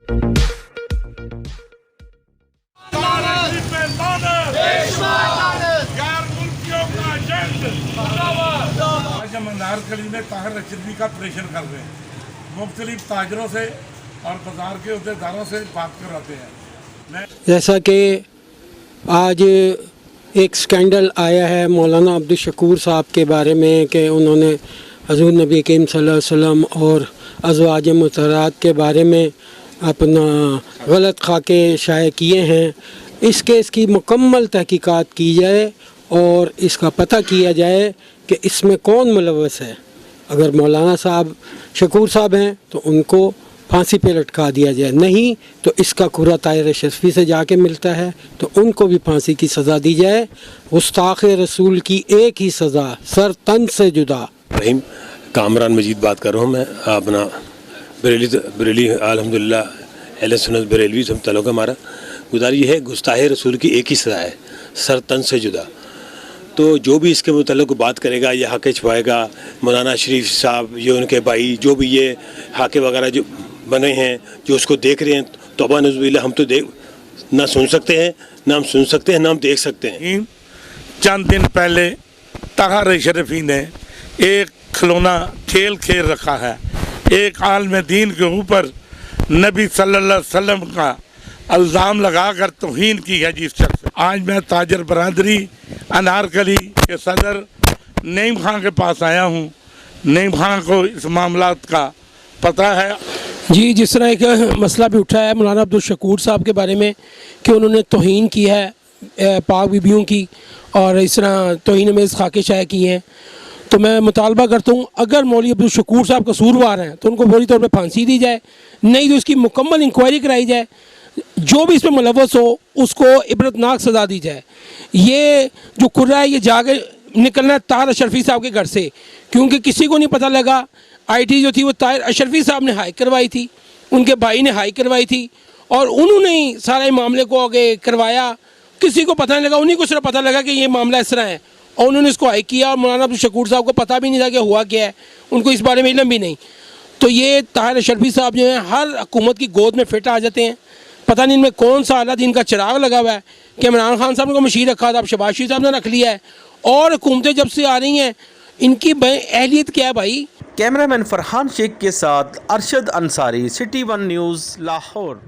आज हम अनारकली में ताहिर रशीदी का ऑपरेशन कर रहे हैं। मुख्तलिफ ताजरों से और बाजार के अहदेदारों से बात कराते हैं। जैसा कि आज एक स्कैंडल आया है मौलाना अब्दुल शकूर साहब के बारे में कि उन्होंने हज़ूर नबी करीम सल्लल्लाहु अलैहि वसल्लम और अज़वाज मुतहरात के बारे में अपना गलत खाके शाये किए हैं। इस केस की मुकम्मल तहकीकात की जाए और इसका पता किया जाए कि इसमें कौन मुलव्वस है। अगर मौलाना साहब शकूर साहब हैं तो उनको फांसी पे लटका दिया जाए, नहीं तो इसका खुरा ताहिर शर्फी से जाके मिलता है तो उनको भी फांसी की सज़ा दी जाए। गुस्ताख़ रसूल की एक ही सज़ा, सर तन से जुदा। रहीम कामरान मजीद बात कर रहा हूँ मैं, अपना बरेली अल्हम्दुलिल्लाह अहले सुन्नत बरेलवी से ताल्लुक़ हमारा। गुज़ारिश ये है, गुस्ताख़ रसूल की एक ही सज़ा है, सर तन से जुदा। तो जो भी इसके मुताल्लिक़ बात करेगा या हाके छुपाएगा, मौलाना शरीफ साहब, ये उनके भाई, जो भी ये हाके वगैरह जो बने हैं, जो उसको देख रहे हैं, तौबा नज़ुबिल्लाह, हम तो ना सुन सकते हैं, ना हम सुन सकते हैं, ना हम देख सकते हैं। चंद दिन पहले ताहिर शर्फी ने एक खिलौना खेल खेल रखा है। एक आलम दीन के ऊपर नबी सल्लल्लाहु अलैहि वसल्लम का इल्ज़ाम लगाकर तौहीन की है जिस शख्स। आज मैं ताजर बरादरी अनारकली के सदर नईम खां के पास आया हूँ। नईम खां को इस मामलात का पता है। जी, जिस तरह एक मसला भी उठा है मौलाना अब्दुल शकूर साहब के बारे में कि उन्होंने तौहीन की है पाक बीबियों की और इस तरह तौहीन में खाके शाये किए हैं, तो मैं मुतालबा करता हूँ अगर मौलवी अब्दुल शकूर साहब कसूरवार हैं तो उनको फौरी तौर पर फांसी दी जाए, नहीं तो इसकी मुकम्मल इंक्वायरी कराई जाए, जो भी इसमें मुलव्वस हो उसको इबरतनाक सज़ा दी जाए। ये जो कुर्रा है ये जाके निकलना है ताहिर अशरफी साहब के घर से, क्योंकि किसी को नहीं पता लगा। आईटी जो थी वो ताहिर अशरफी साहब ने हाइक करवाई थी, उनके भाई ने हाइक करवाई थी और उन्होंने ही सारे मामले को आगे करवाया। किसी को पता नहीं लगा, उन्हीं को सिर्फ पता लगा कि ये मामला इस तरह है और उन्होंने इसको हाइक किया और मौलाना अब्दुल शकूर साहब को पता भी नहीं था कि हुआ क्या है, उनको इस बारे में इल्म भी नहीं। तो ये ताहिर अशरफी साहब जो हैं हर हुकूमत की गोद में फिट आ जाते हैं। पता नहीं इनमें कौन सा आला दिन का चिराग लगा हुआ है कि इमरान खान साहब ने को मशीर रखा था, अब शहबाज शरीफ साहब ने रख लिया है और हुकूमतें जब से आ रही हैं इनकी अहलियत क्या है भाई। कैमरामैन फरहान शेख के साथ Arshad Ansari, city one news, Lahore.